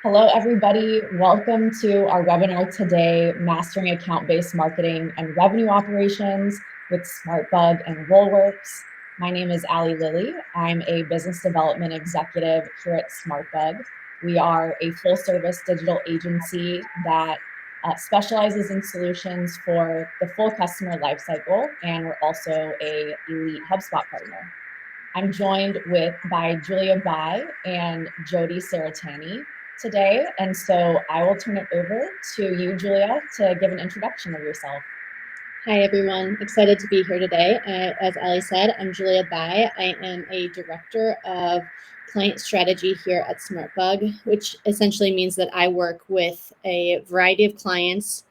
Hello, everybody. Welcome to our webinar today, Mastering Account-Based Marketing and Revenue Operations with SmartBug and Rollworks. My name is Ali Lilly. I'm a business development executive here at SmartBug. We are a full-service digital agency that specializes in solutions for the full customer lifecycle, and we're also an elite HubSpot partner. I'm joined by Julia Bai and Jody Saratani today. And so I will turn it over to you, Julia, to give an introduction of yourself. Hi, everyone. Excited to be here today. As Ali said, I'm Julia Bai. I am a director of client strategy here at SmartBug, which essentially means that I work with a variety of clients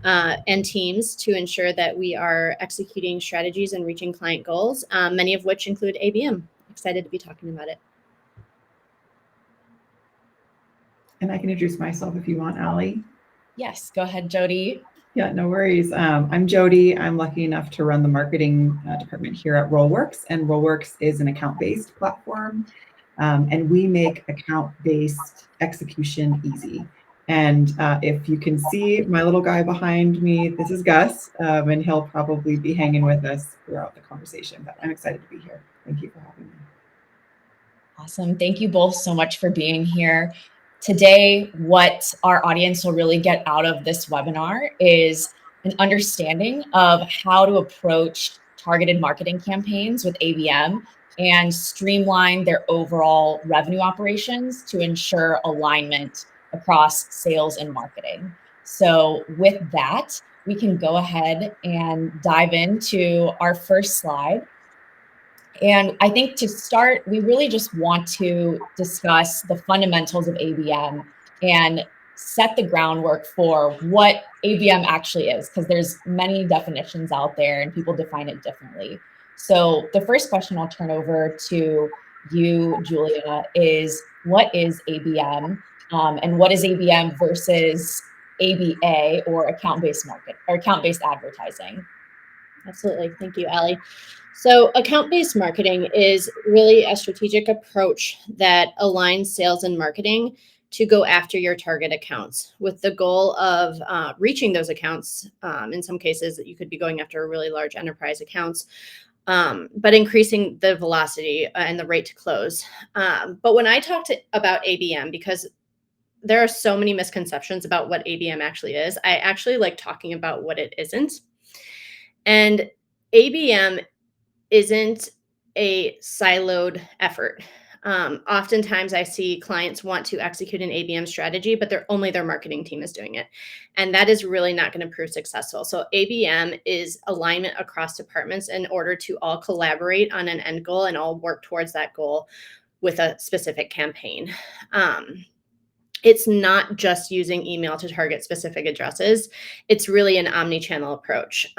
and teams to ensure that we are executing strategies and reaching client goals, many of which include ABM. Excited to be talking about it. And I can introduce myself if you want, Ali. Yes, go ahead, Jody. Yeah, no worries. I'm Jody. I'm lucky enough to run the marketing department here at Rollworks, and Rollworks is an account-based platform, and we make account-based execution easy. And if you can see my little guy behind me, this is Gus, and he'll probably be hanging with us throughout the conversation, but I'm excited to be here. Thank you for having me. Awesome. Thank you both so much for being here. Today, what our audience will really get out of this webinar is an understanding of how to approach targeted marketing campaigns with ABM and streamline their overall revenue operations to ensure alignment across sales and marketing. So with that, we can go ahead and dive into our first slide. And I think to start, we really just want to discuss the fundamentals of ABM and set the groundwork for what ABM actually is, because there's many definitions out there and people define it differently. So the first question I'll turn over to you, Julia, is what is ABM, and what is ABM versus ABA, or account-based market or account-based advertising? Absolutely. Thank you, Ali. So account-based marketing is really a strategic approach that aligns sales and marketing to go after your target accounts with the goal of reaching those accounts. In some cases, you could be going after really large enterprise accounts, but increasing the velocity and the rate to close. But when I talk about ABM, because there are so many misconceptions about what ABM actually is, I actually like talking about what it isn't. And ABM isn't a siloed effort. Oftentimes I see clients want to execute an ABM strategy, but only their marketing team is doing it. And that is really not going to prove successful. So ABM is alignment across departments in order to all collaborate on an end goal and all work towards that goal with a specific campaign. It's not just using email to target specific addresses. It's really an omni-channel approach,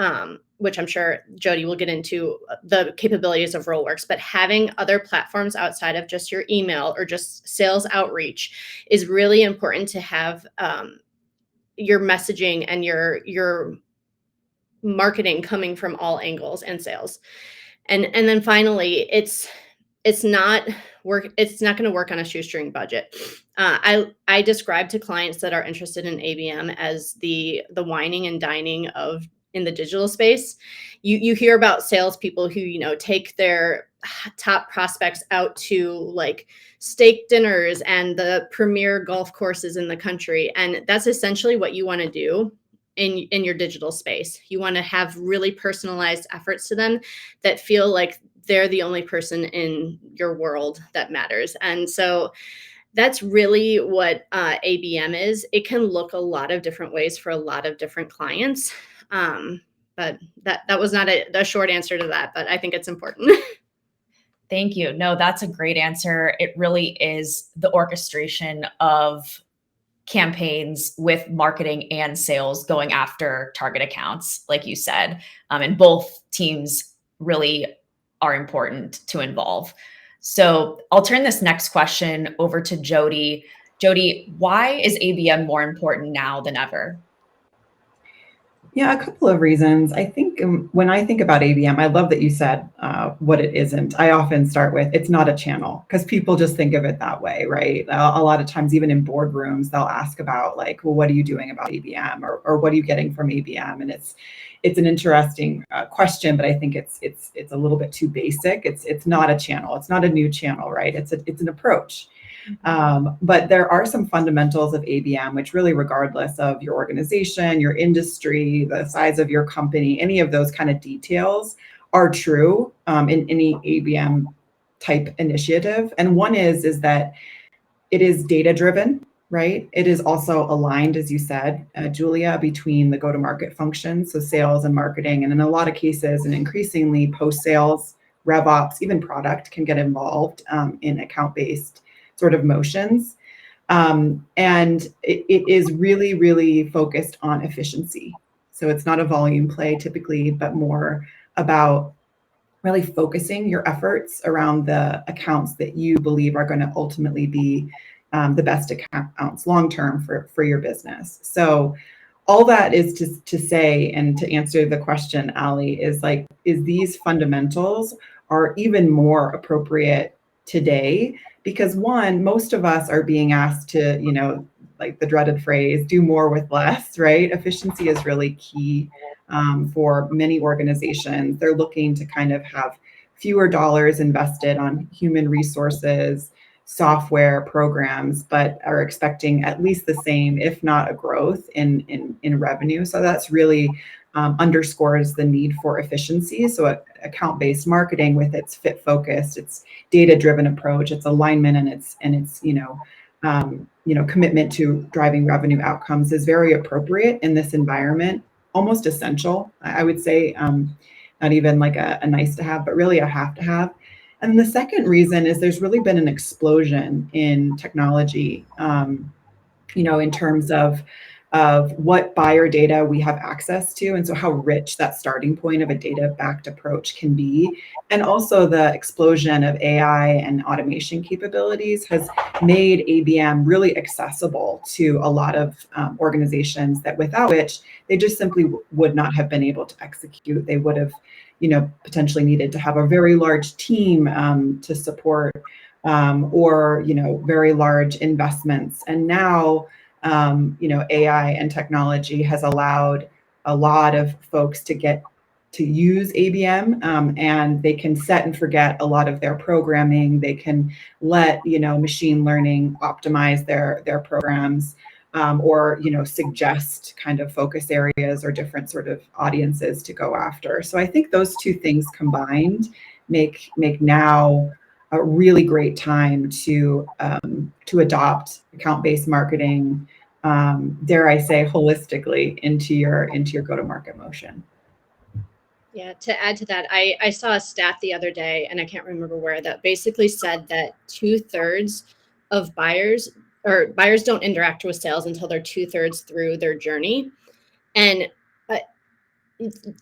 which I'm sure Jody will get into the capabilities of Rollworks, but having other platforms outside of just your email or just sales outreach is really important to have your messaging and your marketing coming from all angles and sales. And then finally, it's not going to work on a shoestring budget. I describe to clients that are interested in ABM as the wining and dining in the digital space. You hear about salespeople who take their top prospects out to like steak dinners and the premier golf courses in the country, and that's essentially what you want to do in your digital space. You want to have really personalized efforts to them that feel like they're the only person in your world that matters. And so that's really what ABM is. It can look a lot of different ways for a lot of different clients. But that was not a short answer to that, but I think it's important. Thank you. No, that's a great answer. It really is the orchestration of campaigns with marketing and sales going after target accounts, like you said, and both teams really are important to involve. So I'll turn this next question over to Jody. Jody, why is ABM more important now than ever? Yeah, a couple of reasons. I think when I think about ABM, I love that you said what it isn't. I often start with it's not a channel because people just think of it that way, right? A lot of times, even in boardrooms, they'll ask about like, well, what are you doing about ABM, or what are you getting from ABM? And it's an interesting question, but I think it's a little bit too basic. It's not a channel. It's not a new channel, right? It's an approach. But there are some fundamentals of ABM, which really, regardless of your organization, your industry, the size of your company, any of those kind of details are true in any ABM type initiative. And one is that it is data driven, right? It is also aligned, as you said, Julia, between the go-to-market functions, so sales and marketing, and in a lot of cases, and increasingly post-sales, RevOps, even product can get involved in account-based sort of motions. And it is really, really focused on efficiency. So it's not a volume play typically, but more about really focusing your efforts around the accounts that you believe are going to ultimately be the best accounts long-term for your business. So all that is to say, and to answer the question, Ali, is these fundamentals are even more appropriate today because one, most of us are being asked to, like the dreaded phrase, do more with less, right? Efficiency is really key for many organizations. They're looking to kind of have fewer dollars invested on human resources, software programs, but are expecting at least the same, if not a growth in revenue. So that's really underscores the need for efficiency. So account-based marketing with its fit focused, its data-driven approach, its alignment, and its commitment to driving revenue outcomes is very appropriate in this environment, almost essential. I would say, not even like a nice to have, but really a have to have. And the second reason is there's really been an explosion in technology, in terms of what buyer data we have access to, and so how rich that starting point of a data-backed approach can be. And also the explosion of AI and automation capabilities has made ABM really accessible to a lot of organizations that without which they just simply would not have been able to execute. They would have potentially needed to have a very large team to support or very large investments. And now AI and technology has allowed a lot of folks to get to use ABM, and they can set and forget a lot of their programming. They can let machine learning optimize their programs, or suggest kind of focus areas or different sort of audiences to go after. So I think those two things combined make now a really great time to adopt account-based marketing, dare I say, holistically into your go-to-market motion. Yeah, to add to that, I saw a stat the other day, and I can't remember where, that basically said that 2/3 of buyers don't interact with sales until they're 2/3 through their journey. And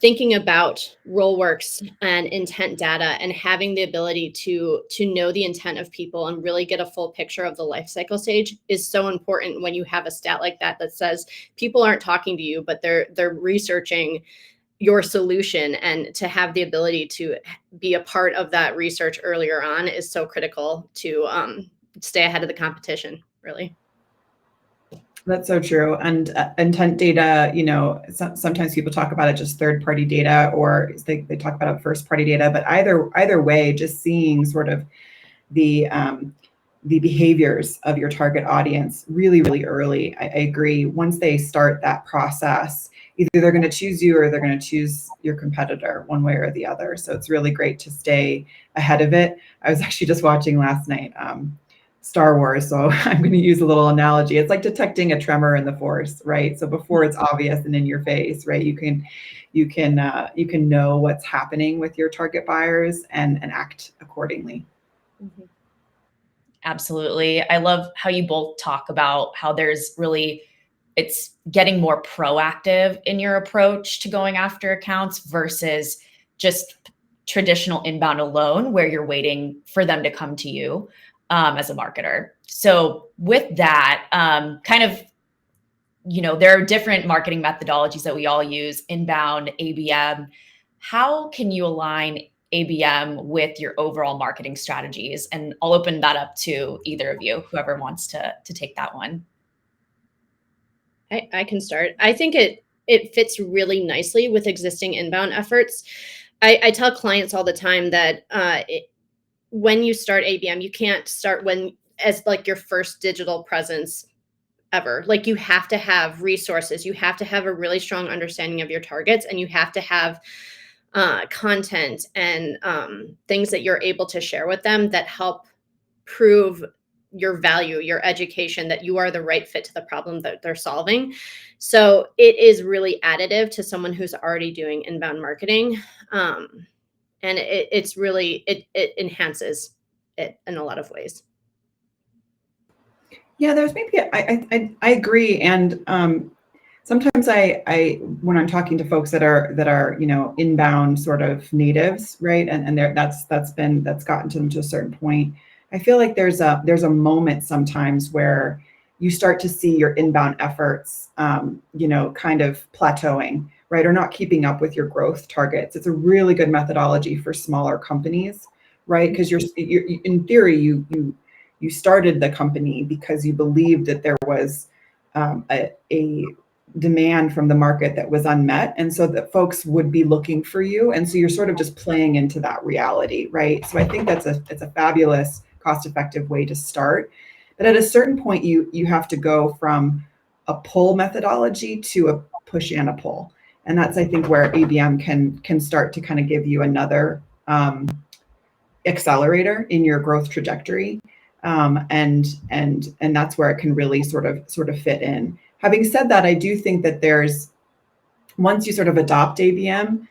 thinking about Rollworks and intent data and having the ability to know the intent of people and really get a full picture of the life cycle stage is so important when you have a stat like that says people aren't talking to you, but they're researching your solution. And to have the ability to be a part of that research earlier on is so critical to stay ahead of the competition, really. That's so true. And intent data, sometimes people talk about it just third-party data, or they talk about it first-party data. But either way, just seeing sort of the behaviors of your target audience really, really early. I agree. Once they start that process, either they're going to choose you or they're going to choose your competitor, one way or the other. So it's really great to stay ahead of it. I was actually just watching last night Star Wars, so I'm going to use a little analogy. It's like detecting a tremor in the force, right? So before it's obvious and in your face, right? You can know what's happening with your target buyers and act accordingly. Mm-hmm. Absolutely. I love how you both talk about how it's getting more proactive in your approach to going after accounts versus just traditional inbound alone, where you're waiting for them to come to you as a marketer. So with that, kind of there are different marketing methodologies that we all use, inbound, ABM. How can you align ABM with your overall marketing strategies? And I'll open that up to either of you, whoever wants to take that one. I can start. I think it fits really nicely with existing inbound efforts. I tell clients all the time that when you start ABM, you can't start as like your first digital presence ever. Like, you have to have resources, you have to have a really strong understanding of your targets, and you have to have content and things that you're able to share with them that help prove your value, your education, that you are the right fit to the problem that they're solving. So it is really additive to someone who's already doing inbound marketing. And it's really, it enhances it in a lot of ways. Yeah, there's maybe, I agree. And sometimes I when I'm talking to folks that are inbound sort of natives, right? And that's gotten to them to a certain point. I feel like there's a moment sometimes where you start to see your inbound efforts, kind of plateauing, right? Or not keeping up with your growth targets. It's a really good methodology for smaller companies, right? Because you're in theory, you started the company because you believed that there was a demand from the market that was unmet, and so that folks would be looking for you, and so you're sort of just playing into that reality, right? So I think it's a fabulous, cost-effective way to start. But at a certain point, you have to go from a pull methodology to a push and a pull, and that's, I think, where ABM can start to kind of give you another accelerator in your growth trajectory. And that's where it can really sort of fit in. Having said that, I do think that once you sort of adopt ABM,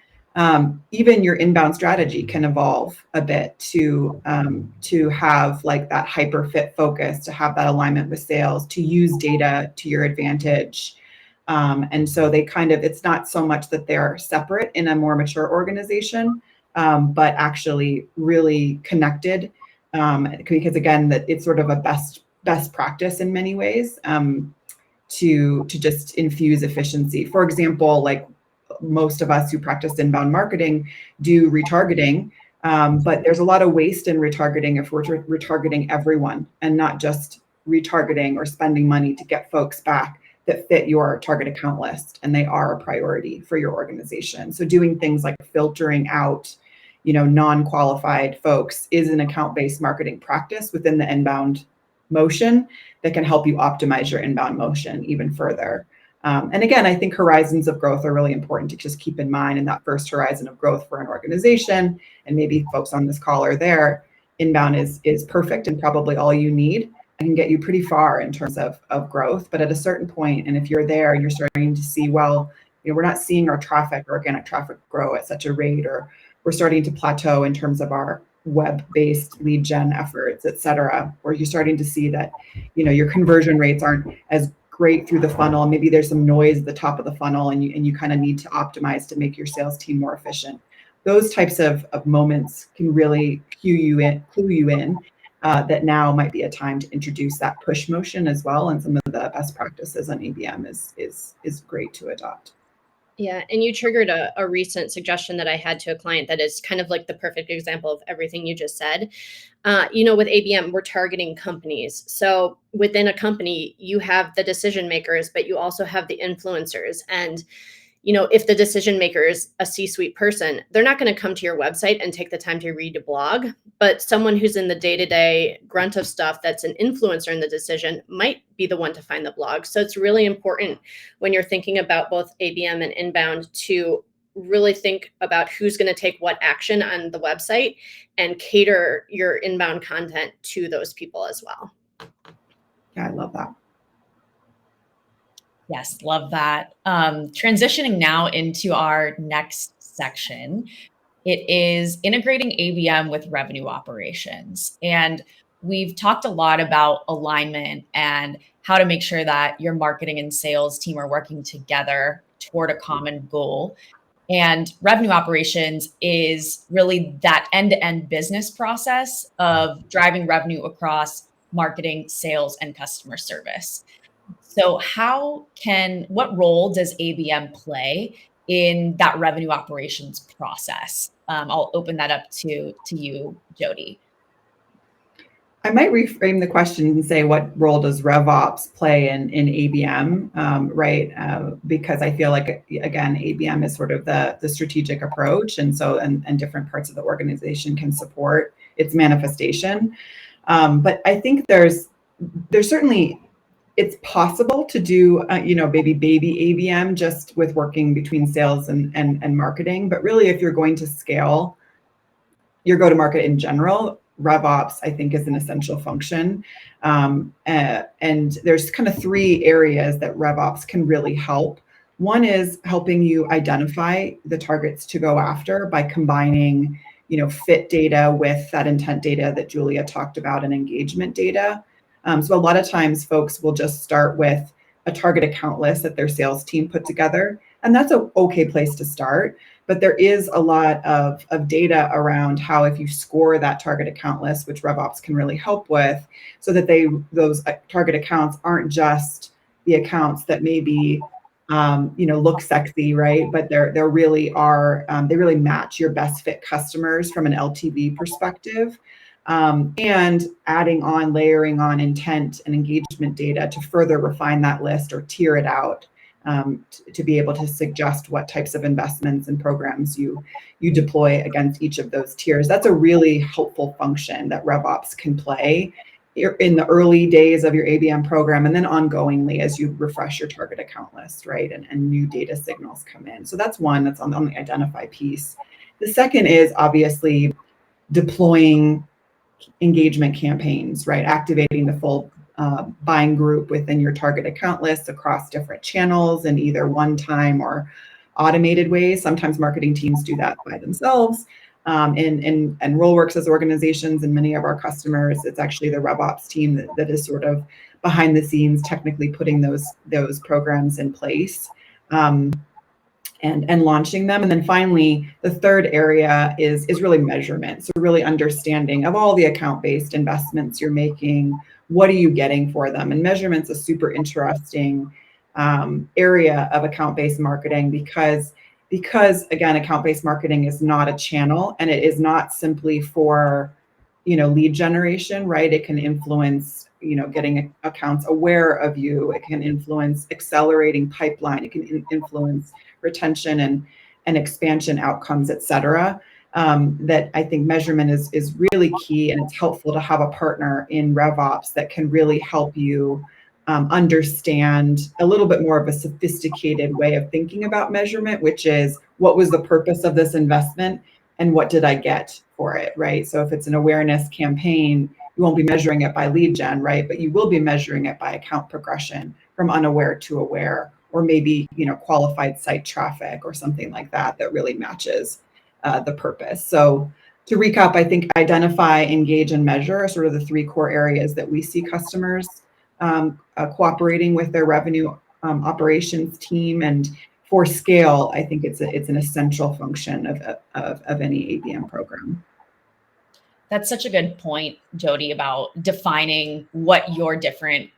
even your inbound strategy can evolve a bit to have like that hyper fit focus, to have that alignment with sales, to use data to your advantage. And so it's not so much that they're separate in a more mature organization, but actually really connected. Because again, that it's sort of a best practice in many ways, to just infuse efficiency. For example, like most of us who practice inbound marketing do retargeting, but there's a lot of waste in retargeting if we're retargeting everyone and not just retargeting or spending money to get folks back that fit your target account list and they are a priority for your organization. So doing things like filtering out non-qualified folks is an account-based marketing practice within the inbound motion that can help you optimize your inbound motion even further. And again, I think horizons of growth are really important to just keep in mind in that first horizon of growth for an organization. And maybe folks on this call are there. Inbound is perfect and probably all you need and can get you pretty far in terms of growth. But at a certain point, and if you're there and you're starting to see, well, we're not seeing our organic traffic grow at such a rate, or we're starting to plateau in terms of our web-based lead gen efforts, et cetera, or you're starting to see that, your conversion rates aren't as great through the funnel. Maybe there's some noise at the top of the funnel and you kind of need to optimize to make your sales team more efficient. Those types of moments can really clue you in that now might be a time to introduce that push motion as well. And some of the best practices on ABM is great to adopt. Yeah, and you triggered a recent suggestion that I had to a client that is kind of like the perfect example of everything you just said. With ABM, we're targeting companies. So within a company, you have the decision makers, but you also have the influencers. And if the decision maker is a C-suite person, they're not going to come to your website and take the time to read a blog, but someone who's in the day-to-day grunt of stuff that's an influencer in the decision might be the one to find the blog. So it's really important when you're thinking about both ABM and inbound to really think about who's going to take what action on the website and cater your inbound content to those people as well. Yeah, I love that. Yes, love that. Transitioning now into our next section, it is integrating ABM with revenue operations. And we've talked a lot about alignment and how to make sure that your marketing and sales team are working together toward a common goal. And revenue operations is really that end-to-end business process of driving revenue across marketing, sales, and customer service. So what role does ABM play in that revenue operations process? I'll open that up to you, Jody. I might reframe the question and say, what role does RevOps play in ABM, right? Because I feel like, again, ABM is sort of the strategic approach, and so and different parts of the organization can support its manifestation. But I think there's certainly, it's possible to do, baby ABM just with working between sales and marketing. But really, if you're going to scale your go-to-market in general, RevOps, I think, is an essential function. And there's kind of three areas that RevOps can really help. One is helping you identify the targets to go after by combining, fit data with that intent data that Julia talked about and engagement data. So a lot of times folks will just start with a target account list that their sales team put together. And that's an okay place to start. But there is a lot of data around how, if you score that target account list, which RevOps can really help with, so that those target accounts aren't just the accounts that maybe look sexy, right? But they're really are, they really match your best fit customers from an LTV perspective. And layering on intent and engagement data to further refine that list or tier it out, to be able to suggest what types of investments and programs you deploy against each of those tiers. That's a really helpful function that RevOps can play in the early days of your ABM program, and then ongoingly as you refresh your target account list, right? And new data signals come in. So that's one that's on the identify piece. The second is obviously deploying engagement campaigns, right? Activating the full buying group within your target account list across different channels in either one-time or automated ways. Sometimes marketing teams do that by themselves. And Rollworks as organizations and many of our customers, it's actually the RevOps team that is sort of behind the scenes, technically putting those programs in place. And launching them. And then finally, the third area is really measurement. So really understanding of all the account-based investments you're making, what are you getting for them? And measurement's a super interesting area of account-based marketing because again, account-based marketing is not a channel, and it is not simply for, lead generation, right? It can influence, getting accounts aware of you. It can influence accelerating pipeline. It can influence retention and expansion outcomes, et cetera. That I think measurement is really key, and it's helpful to have a partner in RevOps that can really help you understand a little bit more of a sophisticated way of thinking about measurement, which is, what was the purpose of this investment and what did I get for it, right? So if it's an awareness campaign, you won't be measuring it by lead gen, right? But you will be measuring it by account progression from unaware to aware, or maybe, qualified site traffic or something like that really matches the purpose. So to recap, I think identify, engage, and measure are sort of the three core areas that we see customers cooperating with their revenue operations team. And for scale, I think it's an essential function of any ABM program. That's such a good point, Jody, about defining what your different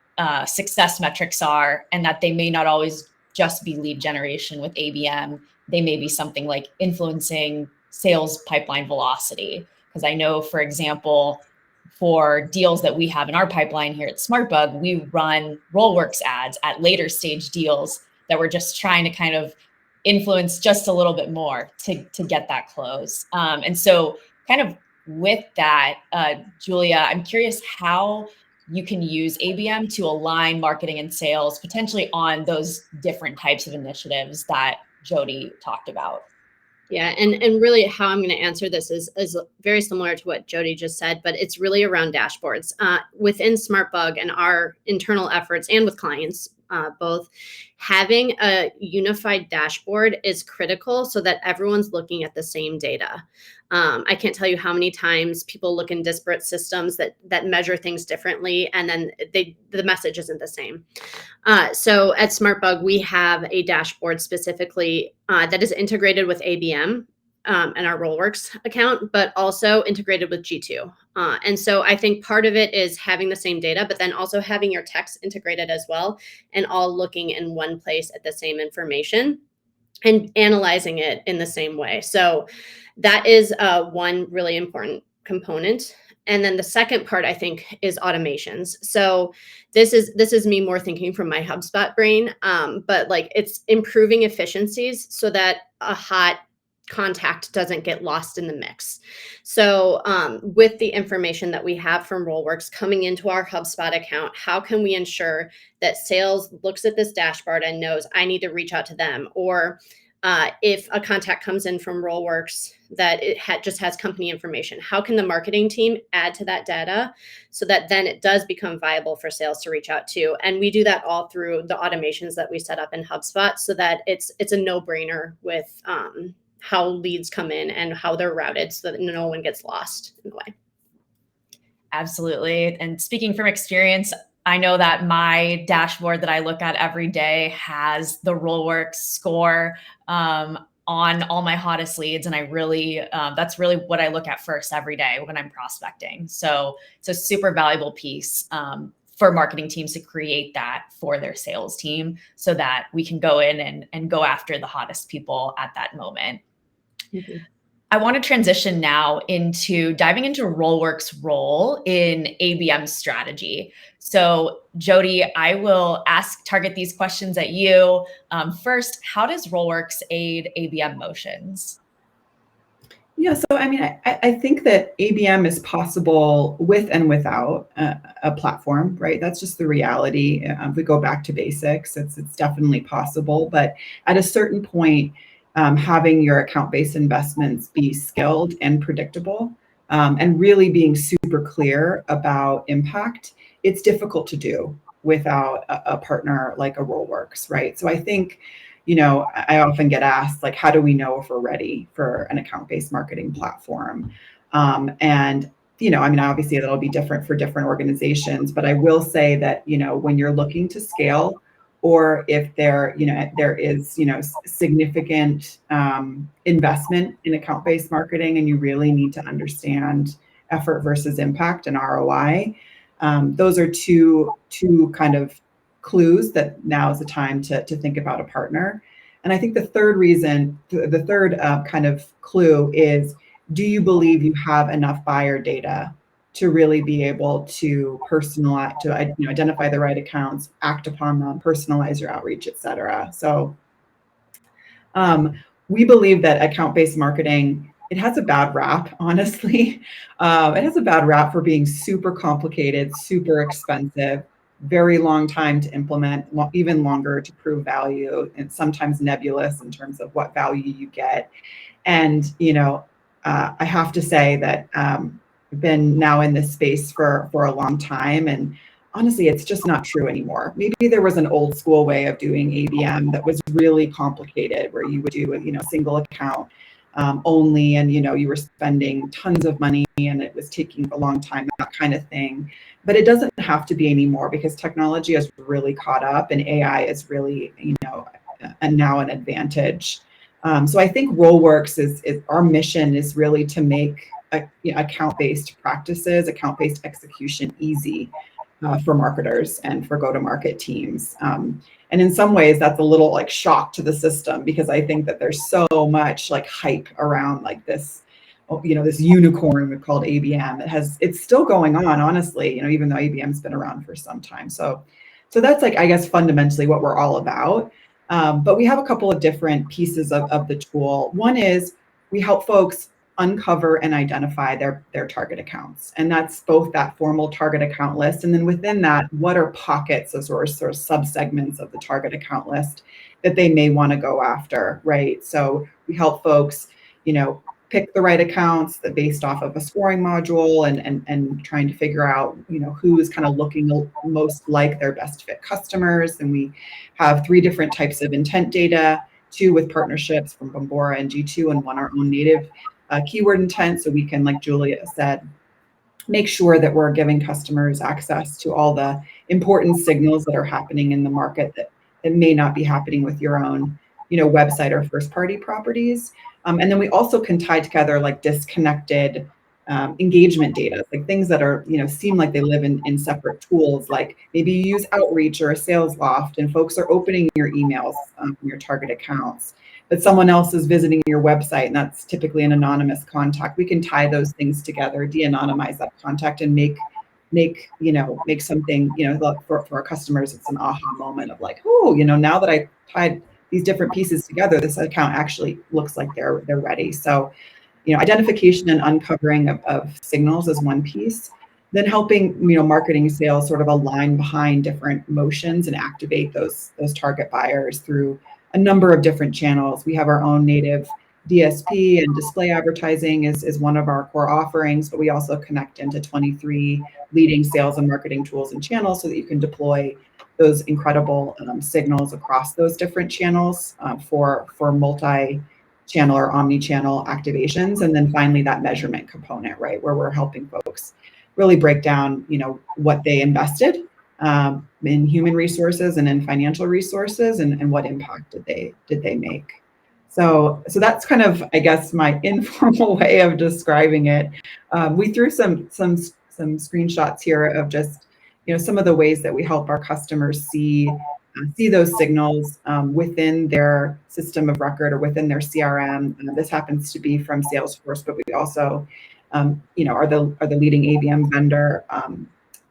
success metrics are, and that they may not always just be lead generation with ABM. They may be something like influencing sales pipeline velocity. Because I know, for example, for deals that we have in our pipeline here at SmartBug, we run Rollworks ads at later stage deals that we're just trying to kind of influence just a little bit more to get that close. And so kind of with that, Julia, I'm curious how you can use ABM to align marketing and sales potentially on those different types of initiatives that Jody talked about. Yeah, and really how I'm going to answer this is very similar to what Jody just said, but it's really around dashboards. Within SmartBug and our internal efforts, and with clients, both, having a unified dashboard is critical so that everyone's looking at the same data. I can't tell you how many times people look in disparate systems that measure things differently, and then the message isn't the same. So at SmartBug, we have a dashboard specifically that is integrated with ABM. and our Rollworks account, but also integrated with G2. And so I think part of it is having the same data, but then also having your techs integrated as well, and all looking in one place at the same information and analyzing it in the same way. So that is one really important component. And then the second part, I think, is automations. So this is me more thinking from my HubSpot brain, but like it's improving efficiencies so that a hot contact doesn't get lost in the mix. So with the information that we have from Rollworks coming into our HubSpot account, how can we ensure that sales looks at this dashboard and knows I need to reach out to them? Or if a contact comes in from Rollworks that it just has company information, how can the marketing team add to that data so that then it does become viable for sales to reach out to? And we do that all through the automations that we set up in HubSpot so that it's a no-brainer with how leads come in and how they're routed so that no one gets lost in the way. Absolutely. And speaking from experience, I know that my dashboard that I look at every day has the Rollworks score on all my hottest leads. And I really, that's really what I look at first every day when I'm prospecting. So it's a super valuable piece for marketing teams to create that for their sales team so that we can go in and go after the hottest people at that moment. Mm-hmm. I want to transition now into diving into Rollworks' role in ABM strategy. So Jody, I will target these questions at you. First, how does Rollworks aid ABM motions? Yeah, so I mean, I think that ABM is possible with and without a platform, right? That's just the reality. If we go back to basics, it's definitely possible. But at a certain point, having your account-based investments be skilled and predictable, and really being super clear about impact, it's difficult to do without a partner like a Rollworks, right? So I think, I often get asked, like, how do we know if we're ready for an account-based marketing platform? And, I mean, obviously that'll be different for different organizations, but I will say that, when you're looking to scale, or if there is, significant investment in account-based marketing and you really need to understand effort versus impact and ROI, those are two kind of clues that now is the time to think about a partner. And I think the third kind of clue is, do you believe you have enough buyer data to really be able to personalize, to identify the right accounts, act upon them, personalize your outreach, et cetera. So we believe that account-based marketing, it has a bad rap, honestly. It has a bad rap for being super complicated, super expensive, very long time to implement, even longer to prove value, and sometimes nebulous in terms of what value you get. And, I have to say that I've been now in this space for a long time, and honestly, it's just not true anymore. Maybe there was an old school way of doing ABM that was really complicated, where you would do a single account only, and you were spending tons of money and it was taking a long time, that kind of thing. But it doesn't have to be anymore, because technology has really caught up and AI is really and now an advantage. So I think Rollworks is our mission is really to make account-based practices, account-based execution easy for marketers and for go-to-market teams. And in some ways, that's a little like shock to the system, because I think that there's so much like hype around like this, this unicorn called ABM. It's still going on, honestly, even though ABM's been around for some time. So that's like, I guess, fundamentally what we're all about. But we have a couple of different pieces of the tool. One is we help folks uncover and identify their target accounts. And that's both that formal target account list, and then within that, what are pockets of sort of subsegments of the target account list that they may want to go after, right? So we help folks, pick the right accounts that based off of a scoring module, and trying to figure out, who is kind of looking most like their best fit customers. And we have 3 different types of intent data, 2 with partnerships from Bombora and G2, and 1 our own native keyword intent. So we can, like Julia said, make sure that we're giving customers access to all the important signals that are happening in the market that may not be happening with your own, website or first party properties. And then we also can tie together like disconnected engagement data, like things that are, seem like they live in separate tools. Like maybe you use Outreach or a Sales Loft and folks are opening your emails from your target accounts, but someone else is visiting your website and that's typically an anonymous contact. We can tie those things together, de-anonymize that contact and make something, for our customers, it's an aha moment of like, oh, now that I tied these different pieces together, this account actually looks like they're ready. So, identification and uncovering of signals is one piece. Then helping, marketing sales sort of align behind different motions and activate those target buyers through a number of different channels. We have our own native DSP, and display advertising is one of our core offerings, but we also connect into 23 leading sales and marketing tools and channels so that you can deploy those incredible signals across those different channels for multi-channel or omni-channel activations. And then finally, that measurement component, right, where we're helping folks really break down, what they invested in human resources and in financial resources, and what impact did they make. So that's kind of, I guess, my informal way of describing it. We threw some screenshots here of just, some of the ways that we help our customers see those signals within their system of record or within their CRM. This happens to be from Salesforce, but we also, are the leading ABM vendor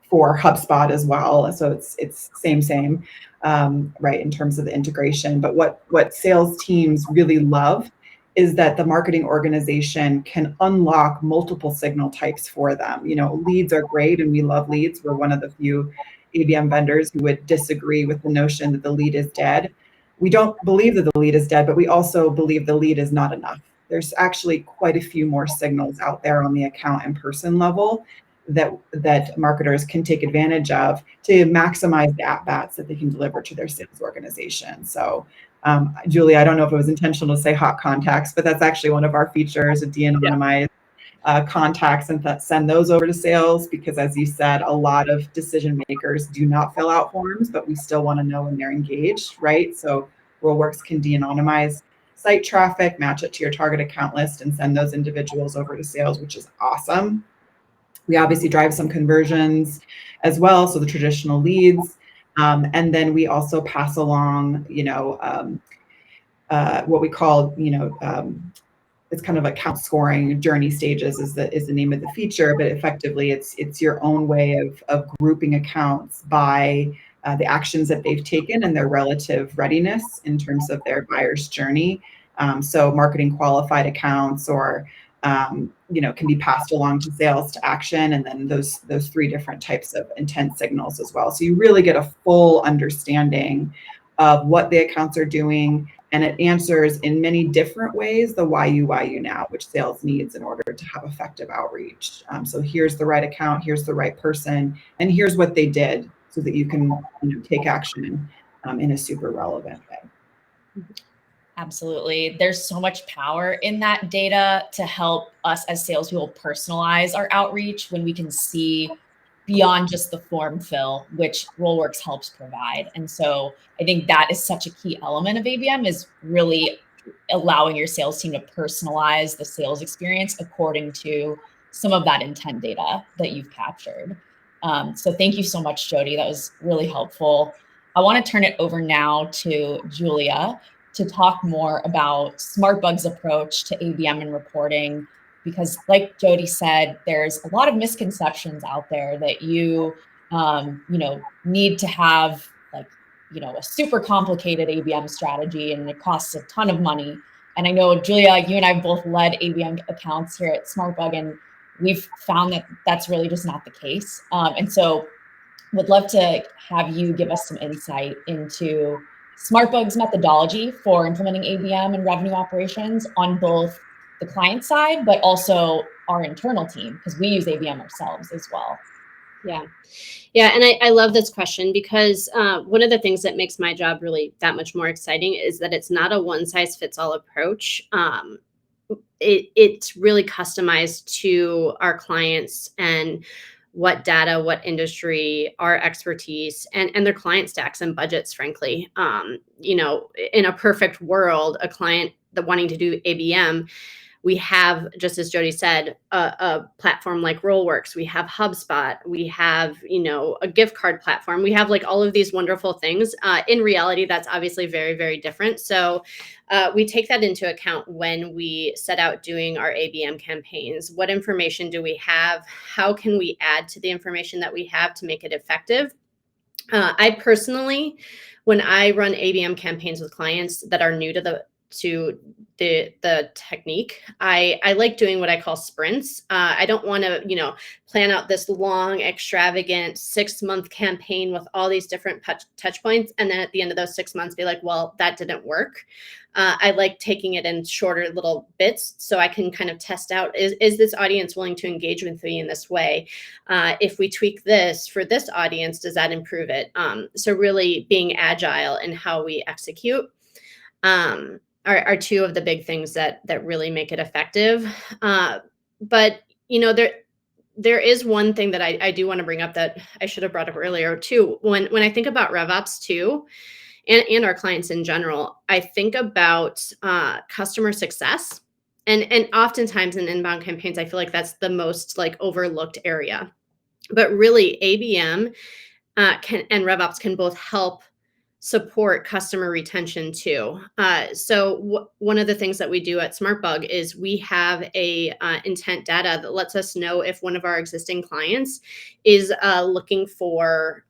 for HubSpot as well. So it's same, right, in terms of the integration. But what sales teams really love is that the marketing organization can unlock multiple signal types for them. Leads are great, and we love leads. We're one of the few ABM vendors who would disagree with the notion that the lead is dead. We don't believe that the lead is dead, but we also believe the lead is not enough. There's actually quite a few more signals out there on the account and person level that marketers can take advantage of to maximize the at-bats that they can deliver to their sales organization. So, Julie, I don't know if it was intentional to say hot contacts, but that's actually one of our features, a de-anonymize contacts and send those over to sales, because as you said, a lot of decision makers do not fill out forms, but we still want to know when they're engaged, right? So Rollworks can de-anonymize site traffic, match it to your target account list, and send those individuals over to sales, which is awesome. We obviously drive some conversions as well, so the traditional leads. And then we also pass along, what we call, it's kind of account scoring journey stages is the name of the feature, but effectively it's your own way of grouping accounts by the actions that they've taken and their relative readiness in terms of their buyer's journey. So marketing qualified accounts or can be passed along to sales to action, and then those three different types of intent signals as well. So you really get a full understanding of what the accounts are doing, and it answers in many different ways the why you now, which sales needs in order to have effective outreach. So here's the right account, here's the right person, and here's what they did, so that you can take action in a super relevant way. Absolutely. There's so much power in that data to help us as salespeople personalize our outreach when we can see beyond just the form fill, which Rollworks helps provide. And so I think that is such a key element of ABM, is really allowing your sales team to personalize the sales experience according to some of that intent data that you've captured. So thank you so much, Jody. That was really helpful. I want to turn it over now to Julia to talk more about SmartBug's approach to ABM and reporting, because like Jody said, there's a lot of misconceptions out there that you need to have a super complicated ABM strategy and it costs a ton of money. And I know, Julia, you and I both led ABM accounts here at SmartBug, and we've found that that's really just not the case. And so would love to have you give us some insight into SmartBug's methodology for implementing ABM and revenue operations on both the client side, but also our internal team, because we use ABM ourselves as well. Yeah. And I love this question, because one of the things that makes my job really that much more exciting is that it's not a one size fits all approach. It's really customized to our clients and what data, what industry, our expertise, and their client stacks and budgets, frankly. In a perfect world, a client wanting to do ABM, we have, just as Jody said, a platform like Rollworks. We have HubSpot. We have, a gift card platform. We have like all of these wonderful things. In reality, that's obviously very, very different. So we take that into account when we set out doing our ABM campaigns. What information do we have? How can we add to the information that we have to make it effective? I personally, when I run ABM campaigns with clients that are new to the technique, I like doing what I call sprints. I don't want to, plan out this long, extravagant 6-month campaign with all these different touch points. And then at the end of those 6 months, be like, well, that didn't work. I like taking it in shorter little bits so I can kind of test out, is this audience willing to engage with me in this way? If we tweak this for this audience, does that improve it? So really being agile in how we execute. Are two of the big things that really make it effective. But there is one thing that I do want to bring up that I should have brought up earlier too. When I think about RevOps too, and our clients in general, I think about customer success. And oftentimes in inbound campaigns, I feel like that's the most like overlooked area. But really ABM and RevOps can both help support customer retention too. So one of the things that we do at SmartBug is we have a intent data that lets us know if one of our existing clients is looking for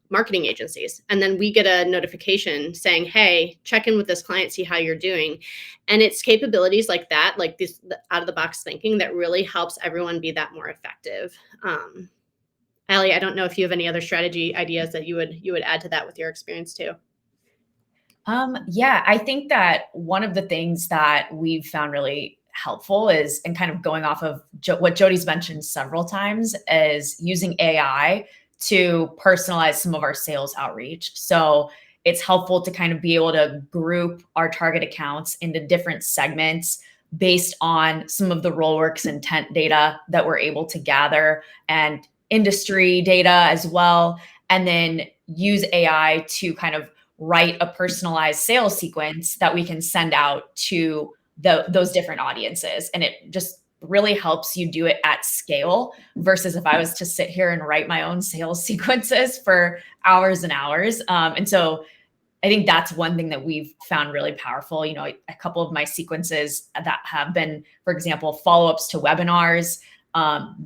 marketing agencies. And then we get a notification saying, hey, check in with this client, see how you're doing. And it's capabilities like that, like this out of the box thinking that really helps everyone be that more effective. Allie, I don't know if you have any other strategy ideas that you would add to that with your experience too. Yeah, I think that one of the things that we've found really helpful is, and kind of going off of what Jody's mentioned several times, is using AI to personalize some of our sales outreach. So it's helpful to kind of be able to group our target accounts into different segments based on some of the Rollworks intent data that we're able to gather, and industry data as well, and then use AI to kind of write a personalized sales sequence that we can send out to those different audiences. And it just really helps you do it at scale versus if I was to sit here and write my own sales sequences for hours and hours. And so I think that's one thing that we've found really powerful. A couple of my sequences that have been, for example, follow-ups to webinars,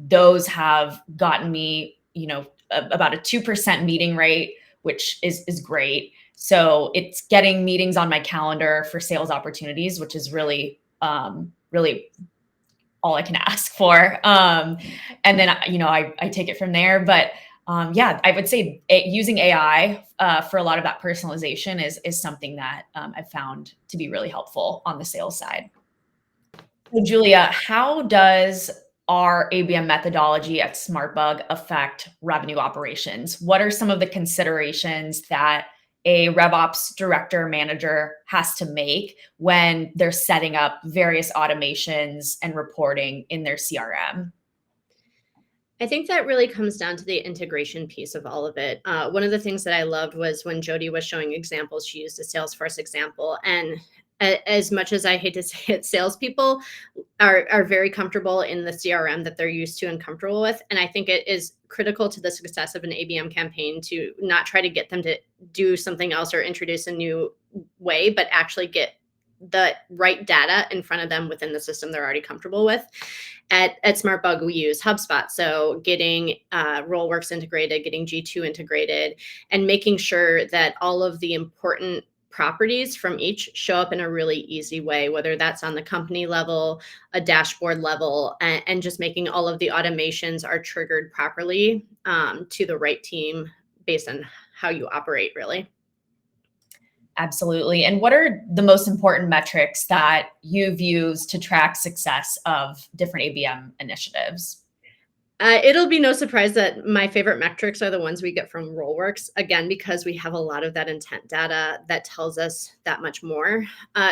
those have gotten me, about a 2% meeting rate, which is great. So it's getting meetings on my calendar for sales opportunities, which is really, really all I can ask for. And then, I take it from there. But yeah, I would say using AI for a lot of that personalization is something that I've found to be really helpful on the sales side. So Julia, how does our ABM methodology at SmartBug affect revenue operations? What are some of the considerations that a RevOps director manager has to make when they're setting up various automations and reporting in their CRM? I think that really comes down to the integration piece of all of it. One of the things that I loved was when Jody was showing examples, she used a Salesforce example. And as much as I hate to say it, salespeople are very comfortable in the CRM that they're used to and comfortable with. And I think it is critical to the success of an ABM campaign to not try to get them to do something else or introduce a new way, but actually get the right data in front of them within the system they're already comfortable with. At SmartBug, we use HubSpot. So getting Rollworks integrated, getting G2 integrated, and making sure that all of the important properties from each show up in a really easy way, whether that's on the company level, a dashboard level, and just making all of the automations are triggered properly to the right team based on how you operate, really. Absolutely. And what are the most important metrics that you've used to track success of different ABM initiatives? It'll be no surprise that my favorite metrics are the ones we get from Rollworks, again, because we have a lot of that intent data that tells us that much more.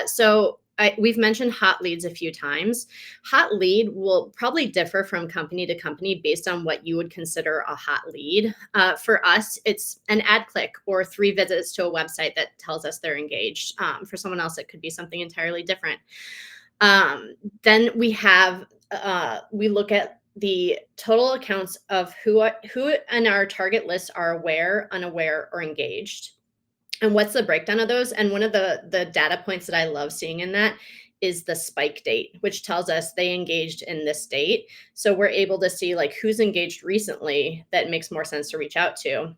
So we've mentioned hot leads a few times. Hot lead will probably differ from company to company based on what you would consider a hot lead. For us, it's an ad click or 3 visits to a website that tells us they're engaged. For someone else, it could be something entirely different. Then we have, we look at the total accounts of who in our target list are aware, unaware, or engaged. And what's the breakdown of those? And one of the data points that I love seeing in that is the spike date, which tells us they engaged in this date. So we're able to see like who's engaged recently that makes more sense to reach out to.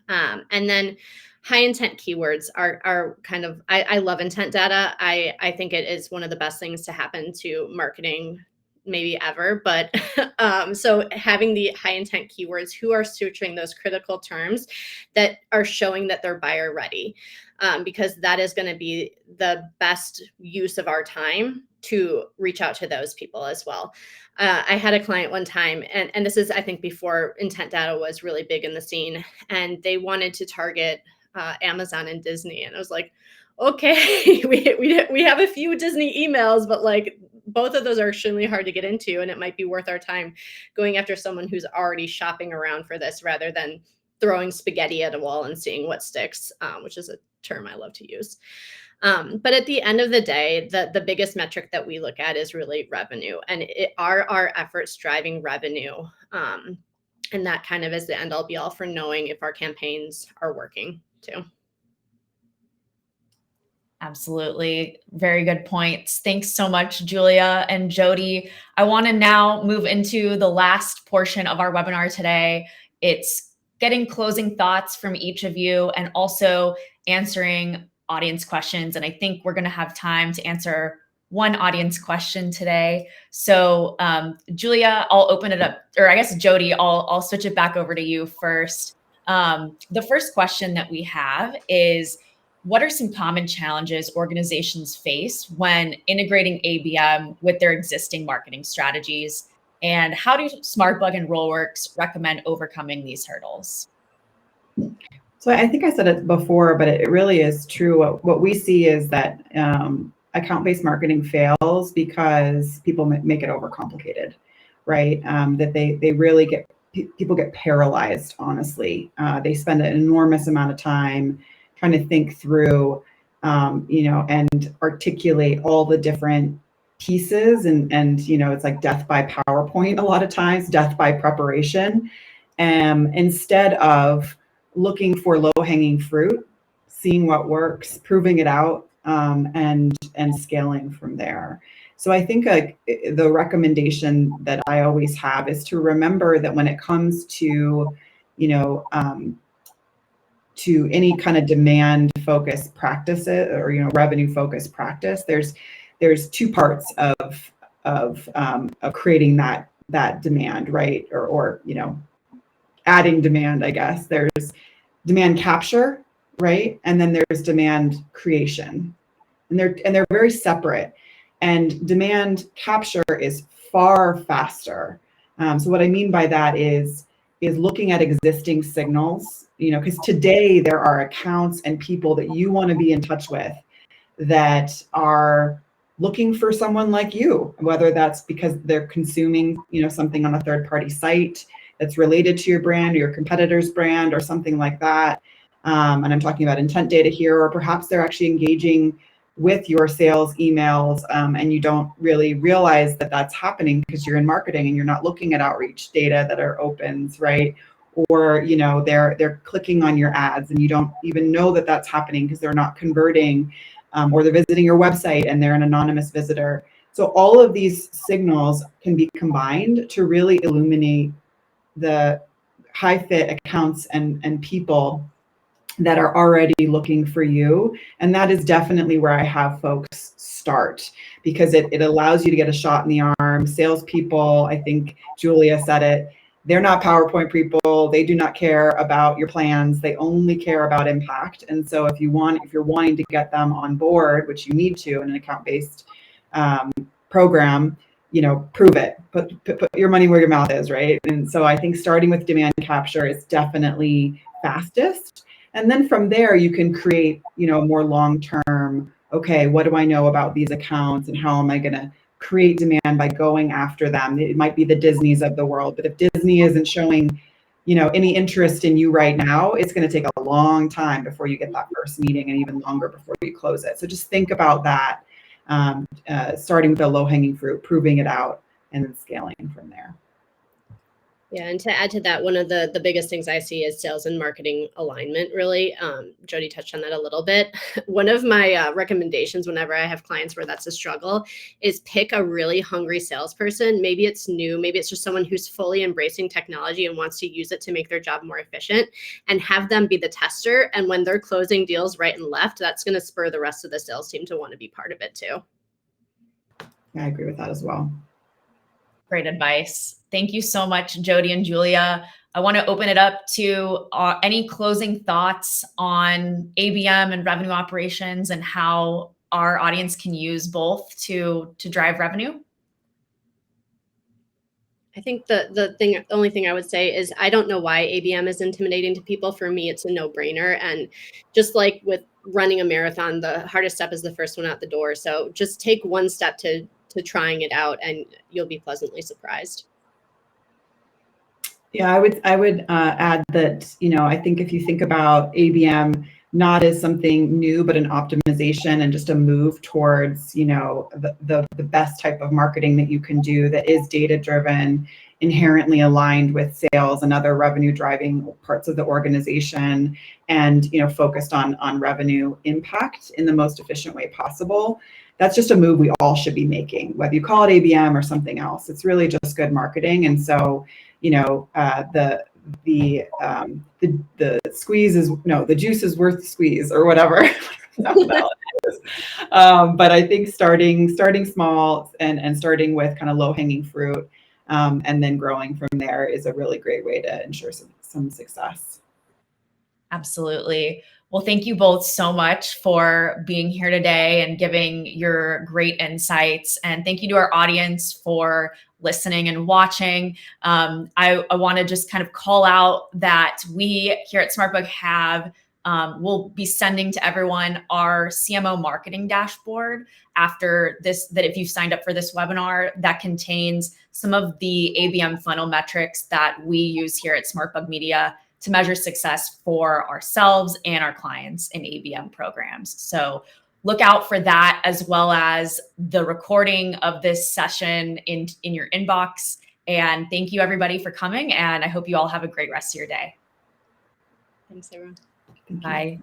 And then high intent keywords are kind of, I love intent data. I think it is one of the best things to happen to marketing maybe ever, but so having the high intent keywords who are searching those critical terms that are showing that they're buyer ready, because that is going to be the best use of our time to reach out to those people as well. I had a client one time, and this is, I think, before intent data was really big in the scene, and they wanted to target Amazon and Disney. And I was like, okay, we have a few Disney emails, but like both of those are extremely hard to get into, and it might be worth our time going after someone who's already shopping around for this rather than throwing spaghetti at a wall and seeing what sticks, which is a term I love to use. But at the end of the day, the biggest metric that we look at is really revenue, and are our efforts driving revenue? And that kind of is the end all be all for knowing if our campaigns are working too. Absolutely. Very good points. Thanks so much, Julia and Jody. I want to now move into the last portion of our webinar today. It's getting closing thoughts from each of you and also answering audience questions. And I think we're going to have time to answer one audience question today. So Julia, I'll open it up, or I guess Jody, I'll switch it back over to you first. The first question that we have is, what are some common challenges organizations face when integrating ABM with their existing marketing strategies? And how do SmartBug and Rollworks recommend overcoming these hurdles? So I think I said it before, but it really is true. What we see is that account-based marketing fails because people make it overcomplicated, right? That they really people get paralyzed, honestly. They spend an enormous amount of time trying to think through, and articulate all the different pieces, and it's like death by PowerPoint a lot of times, death by preparation, instead of looking for low-hanging fruit, seeing what works, proving it out, and scaling from there. So I think the recommendation that I always have is to remember that when it comes to, to any kind of demand-focused practices or revenue-focused practice, there's two parts of creating that demand, right? Or adding demand, I guess. There's demand capture, right? And then there's demand creation, and they're very separate. And demand capture is far faster. So what I mean by that is looking at existing signals, because today there are accounts and people that you want to be in touch with that are looking for someone like you, whether that's because they're consuming, something on a third-party site that's related to your brand or your competitor's brand or something like that. And I'm talking about intent data here, or perhaps they're actually engaging with your sales emails, and you don't really realize that that's happening because you're in marketing and you're not looking at outreach data that are opens, right? Or they're clicking on your ads and you don't even know that that's happening because they're not converting, or they're visiting your website and they're an anonymous visitor. So all of these signals can be combined to really illuminate the high fit accounts and people that are already looking for you. And that is definitely where I have folks start, because it allows you to get a shot in the arm. Salespeople, I think Julia said it, they're not PowerPoint people. They do not care about your plans. They only care about impact. And so if you're wanting to get them on board, which you need to in an account-based program, prove it, put your money where your mouth is, right? And so I think starting with demand capture is definitely fastest. And then from there, you can create, a more long-term okay, what do I know about these accounts and how am I going to create demand by going after them? It might be the Disneys of the world, but if Disney isn't showing, any interest in you right now, it's going to take a long time before you get that first meeting and even longer before you close it. So just think about that, starting with the low-hanging fruit, proving it out, and then scaling from there. Yeah, and to add to that, one of the biggest things I see is sales and marketing alignment, really. Jody touched on that a little bit. One of my recommendations whenever I have clients where that's a struggle is pick a really hungry salesperson. Maybe it's new, maybe it's just someone who's fully embracing technology and wants to use it to make their job more efficient, and have them be the tester. And when they're closing deals right and left, that's going to spur the rest of the sales team to want to be part of it too. Yeah, I agree with that as well. Great advice. Thank you so much, Jody and Julia. I want to open it up to any closing thoughts on ABM and revenue operations and how our audience can use both to drive revenue. I think the only thing I would say is I don't know why ABM is intimidating to people. For me, it's a no-brainer. And just like with running a marathon, the hardest step is the first one out the door. So just take one step to trying it out and you'll be pleasantly surprised. Yeah, I would add that, I think if you think about ABM not as something new, but an optimization and just a move towards, the best type of marketing that you can do that is data-driven, inherently aligned with sales and other revenue-driving parts of the organization, and, focused on revenue impact in the most efficient way possible. That's just a move we all should be making, whether you call it ABM or something else. It's really just good marketing. And so, the squeeze is, the juice is worth the squeeze or whatever. But I think starting small and starting with kind of low hanging fruit, and then growing from there is a really great way to ensure some success. Absolutely. Well, thank you both so much for being here today and giving your great insights. And thank you to our audience for listening and watching. I want to just kind of call out that we here at SmartBug have we'll be sending to everyone our CMO marketing dashboard after this, that if you've signed up for this webinar, that contains some of the ABM funnel metrics that we use here at SmartBug Media to measure success for ourselves and our clients in ABM programs. So look out for that, as well as the recording of this session in your inbox. And thank you everybody for coming. And I hope you all have a great rest of your day. Thanks, everyone. Bye.